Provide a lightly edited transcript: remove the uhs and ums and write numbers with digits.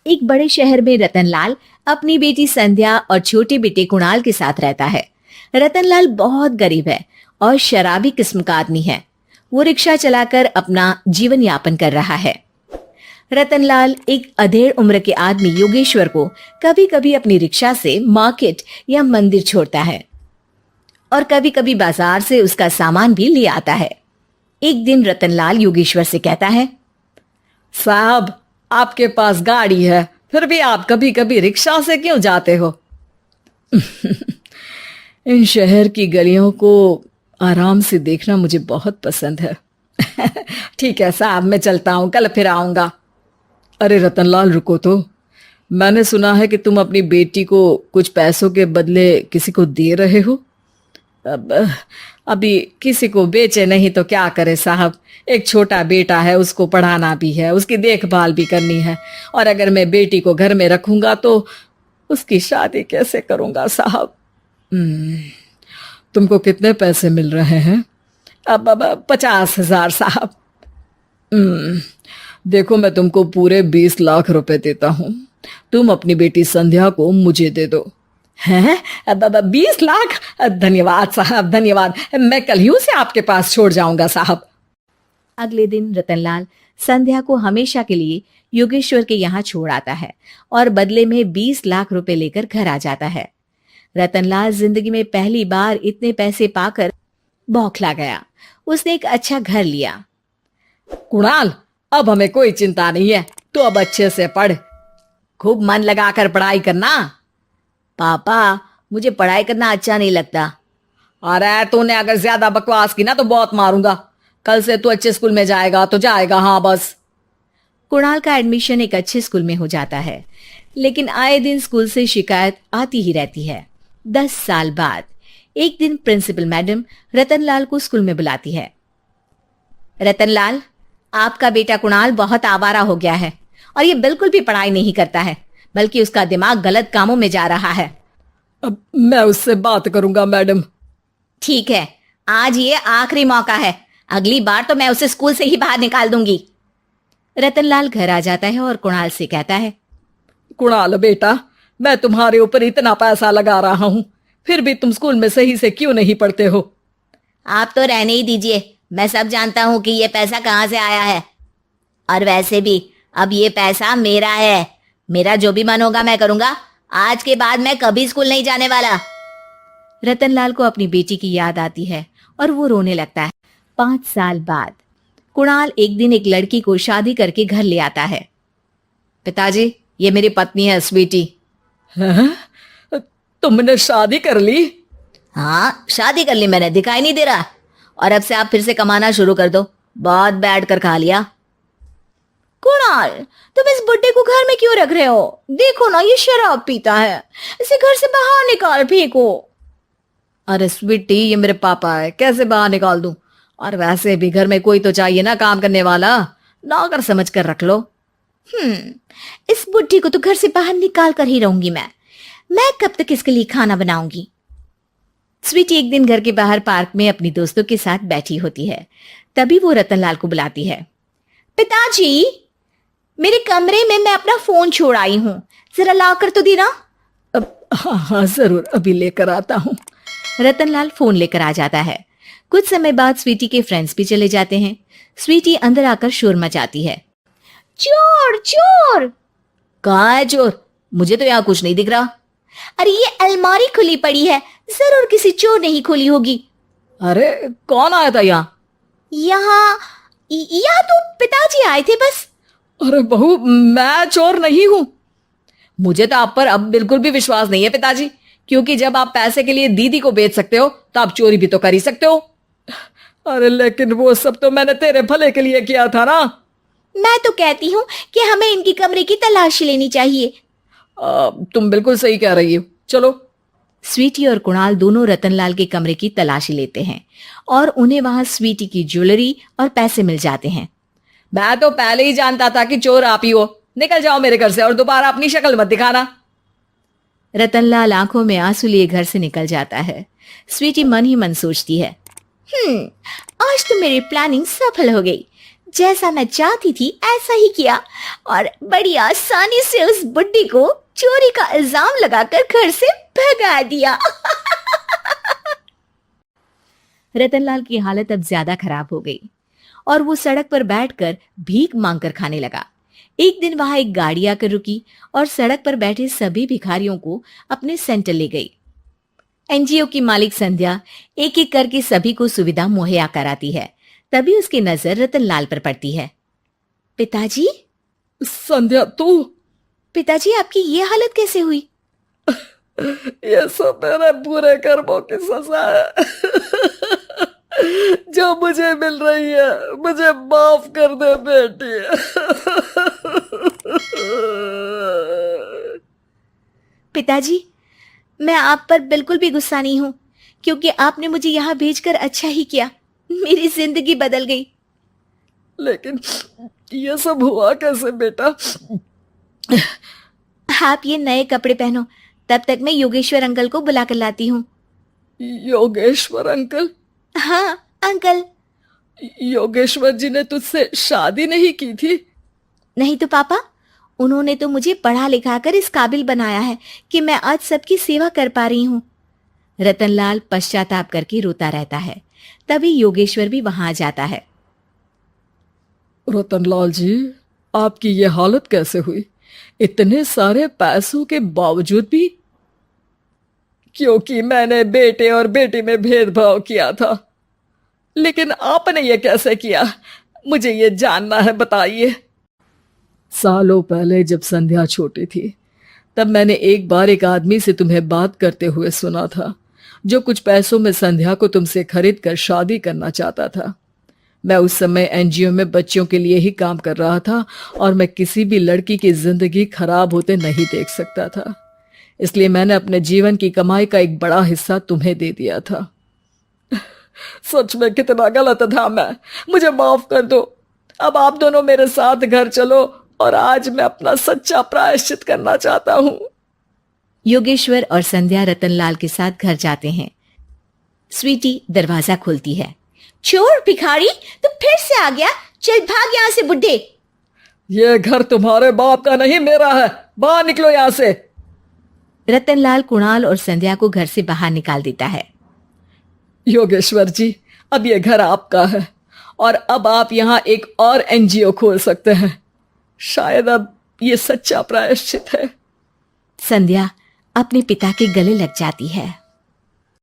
एक बड़े शहर में रतनलाल अपनी बेटी संध्या और छोटे बेटे कुणाल के साथ रहता है। रतनलाल बहुत गरीब है और शराबी किस्म का आदमी है। वो रिक्शा चलाकर अपना जीवन यापन कर रहा है। रतनलाल एक अधेड़ उम्र के आदमी योगेश्वर को कभी कभी अपनी रिक्शा से मार्केट या मंदिर छोड़ता है और कभी कभी बाजार से उसका सामान भी ले आता है। एक दिन रतनलाल योगेश्वर से कहता है, साहब, आपके पास गाड़ी है, फिर भी आप कभी कभी रिक्शा से क्यों जाते हो? इन शहर की गलियों को आराम से देखना मुझे बहुत पसंद है। ठीक है साहब, मैं चलता हूँ, कल फिर आऊंगा। अरे रतनलाल, रुको तो। मैंने सुना है कि तुम अपनी बेटी को कुछ पैसों के बदले किसी को दे रहे हो। अभी किसी को बेचे नहीं तो क्या करे साहब। एक छोटा बेटा है, उसको पढ़ाना भी है, उसकी देखभाल भी करनी है, और अगर मैं बेटी को घर में रखूंगा तो उसकी शादी कैसे करूंगा साहब। तुमको कितने पैसे मिल रहे हैं? अब 50,000 साहब। देखो, मैं तुमको पूरे 20 लाख रुपए देता हूँ। तुम अपनी बेटी संध्या को मुझे दे दो। हैं? अब 20 लाख? धन्यवाद साहब, धन्यवाद। मैं कल ही उसे आपके पास छोड़ जाऊंगा साहब। अगले दिन रतनलाल संध्या को हमेशा के लिए योगेश्वर के यहाँ छोड़ आता है और बदले में 20 लाख रुपए लेकर घर आ जाता है। रतनलाल जिंदगी में पहली बार इतने पैसे पाकर बौखला गया। उसने एक अच्छा घर लिया। कुणाल, अब हमें कोई चिंता नहीं है, तो अब अच्छे से पढ़, खूब मन लगाकर पढ़ाई करना। पापा, मुझे पढ़ाई करना अच्छा नहीं लगता। अरे तूने अगर ज्यादा बकवास की ना तो बहुत मारूंगा। कल से तू अच्छे स्कूल में जाएगा तो जाएगा, हाँ बस। कुणाल का एडमिशन एक अच्छे स्कूल में हो जाता है, लेकिन आए दिन स्कूल से शिकायत आती ही रहती है। 10 साल बाद एक दिन प्रिंसिपल मैडम रतनलाल को स्कूल में बुलाती है। रतनलाल, आपका बेटा कुणाल बहुत आवारा हो गया है और ये बिल्कुल भी पढ़ाई नहीं करता है, बल्कि उसका दिमाग गलत कामों में जा रहा है। अब मैं उससे बात करूंगा मैडम। ठीक है, आज ये आखिरी मौका है, अगली बार तो मैं उसे स्कूल से ही बाहर निकाल दूंगी। रतनलाल घर आ जाता है और कुणाल से कहता है, कुणाल बेटा, मैं तुम्हारे ऊपर इतना पैसा लगा रहा हूं, फिर भी तुम स्कूल में सही से क्यों नहीं पढ़ते हो? आप तो रहने ही दीजिए, मैं सब जानता हूं कि ये पैसा कहां से आया है। और वैसे भी अब ये पैसा मेरा है, मेरा जो भी मन होगा मैं करूंगा। आज के बाद मैं कभी स्कूल नहीं जाने वाला। रतनलाल को अपनी बेटी की याद आती है और वो रोने लगता है। 5 साल बाद कुणाल एक दिन एक लड़की को शादी करके घर ले आता है। पिताजी, ये मेरी पत्नी है स्वीटी। तुमने शादी कर ली? हाँ, शादी कर ली मैंने, दिखाई नहीं दे रहा। और अब से आप फिर से कमाना शुरू कर दो, बहुत बैठ कर खा लिया। कुणाल, तुम इस बुड्ढे को घर में क्यों रख रहे हो? देखो ना, ये शराब पीता है, इसे घर से बाहर निकाल फेंको। अरे स्वीटी, ये मेरे पापा है, कैसे बाहर निकाल दूं? और वैसे भी घर में कोई तो चाहिए ना काम करने वाला, नौकर समझ कर रख लो। इस बुड्ढी को तो घर से बाहर निकाल कर ही रहूंगी मैं कब तक इसके लिए खाना बनाऊंगी। स्वीटी एक दिन घर के बाहर पार्क में अपनी दोस्तों के साथ बैठी होती है। तभी वो रतनलाल को बुलाती है। पिताजी, मेरे कमरे में मैं अपना फोन छोड़ आई हूँ, जरा ला कर तो देना। हाँ जरूर, अभी लेकर आता हूँ। रतनलाल फोन लेकर आ जाता है। कुछ समय बाद स्वीटी के फ्रेंड्स भी चले जाते हैं। स्वीटी अंदर आकर शोर मचाती है। चोर चोर! कहाँ है चोर? मुझे तो यहाँ कुछ नहीं दिख रहा। अरे ये अलमारी खुली पड़ी है, जरूर किसी चोर ने ही खोली होगी। अरे कौन आया था यहाँ? यहाँ तो पिताजी आए थे बस। अरे बहू, मैं चोर नहीं हूँ। मुझे तो आप पर अब बिल्कुल भी विश्वास नहीं है पिताजी, क्योंकि जब आप पैसे के लिए दीदी को बेच सकते हो तो आप चोरी भी तो कर ही सकते हो। अरे लेकिन वो सब तो मैंने तेरे भले के लिए किया था ना। मैं तो कहती हूँ कि हमें इनकी कमरे की तलाशी लेनी चाहिए। तुम बिल्कुल सही कह रही हो, चलो। स्वीटी और कुणाल दोनों रतनलाल के कमरे की तलाशी लेते हैं और उन्हें वहां स्वीटी की ज्वेलरी और पैसे मिल जाते हैं। मैं तो पहले ही जानता था कि चोर आप ही हो। निकल जाओ मेरे घर से और दोबारा अपनी शक्ल मत दिखाना। रतनलाल आंखों में आंसू लिए घर से निकल जाता है। स्वीटी मन ही मन सोचती है, आज तो मेरी प्लानिंग सफल हो गई। जैसा मैं चाहती थी ऐसा ही किया। और बड़ी आसानी से उस बुड्ढी को चोरी का इल्जाम लगाकर घर से भगा दिया। रतनलाल की हालत अब ज्यादा खराब हो गई और वो सड़क पर बैठकर भीख मांगकर खाने लगा। एक दिन वहां एक गाड़ी आकर रुकी और सड़क पर बैठे सभी भिखारियों को अपने सेंटर ले गई। एनजीओ की मालिक संध्या एक एक करके सभी को सुविधा मुहैया कराती है। तभी उसकी नजर रतनलाल पर पड़ती है। पिताजी, संध्या तू? पिताजी आपकी ये हालत कैसे हुई? ये सब मेरे बुरे कर्मों की सजा है जो मुझे मिल रही है। मुझे माफ कर दे बेटी। पिताजी, मैं आप पर बिल्कुल भी गुस्सा नहीं हूं, क्योंकि आपने मुझे यहां भेजकर अच्छा ही किया। मेरी जिंदगी बदल गई। लेकिन ये सब हुआ कैसे बेटा? आप ये नए कपड़े पहनो, तब तक मैं योगेश्वर अंकल को बुला कर लाती हूँ। योगेश्वर अंकल? हाँ अंकल। योगेश्वर जी ने तुझसे शादी नहीं की थी? नहीं तो पापा, उन्होंने तो मुझे पढ़ा लिखा कर इस काबिल बनाया है कि मैं आज सबकी सेवा कर पा रही हूँ। रतनलाल पश्चाताप करके रोता रहता है। तभी योगेश्वर भी वहां आ जाता है। रतनलाल जी, आपकी ये हालत कैसे हुई इतने सारे पैसों के बावजूद भी? क्योंकि मैंने बेटे और बेटी में भेदभाव किया था। लेकिन आपने ये कैसे किया, मुझे ये जानना है, बताइए। सालों पहले जब संध्या छोटी थी, तब मैंने एक बार एक आदमी से तुम्हें बात करते हुए सुना था, जो कुछ पैसों में संध्या को तुमसे खरीद कर शादी करना चाहता था। मैं उस समय एनजीओ में बच्चों के लिए ही काम कर रहा था और मैं किसी भी लड़की की जिंदगी खराब होते नहीं देख सकता था। इसलिए मैंने अपने जीवन की कमाई का एक बड़ा हिस्सा तुम्हें दे दिया था। सच में कितना गलत था मैं। मुझे माफ कर दो। अब आप दोनों मेरे साथ घर चलो और आज मैं अपना सच्चा प्रायश्चित करना चाहता हूँ। योगेश्वर और संध्या रतनलाल के साथ घर जाते हैं। स्वीटी दरवाजा खोलती है। चोर भिखारी, तू फिर से आ गया? चल भाग यहाँ से बुड्ढे। ये घर तुम्हारे बाप का नहीं, मेरा है। बाहर निकलो यहाँ से। रतनलाल कुणाल और संध्या को घर से बाहर निकाल देता है। योगेश्वर जी, अब ये घर आपका है और अब आप यहाँ एक और एनजीओ खोल सकते हैं। शायद अब ये सच्चा प्रायश्चित है। संध्या अपने पिता के गले लग जाती है।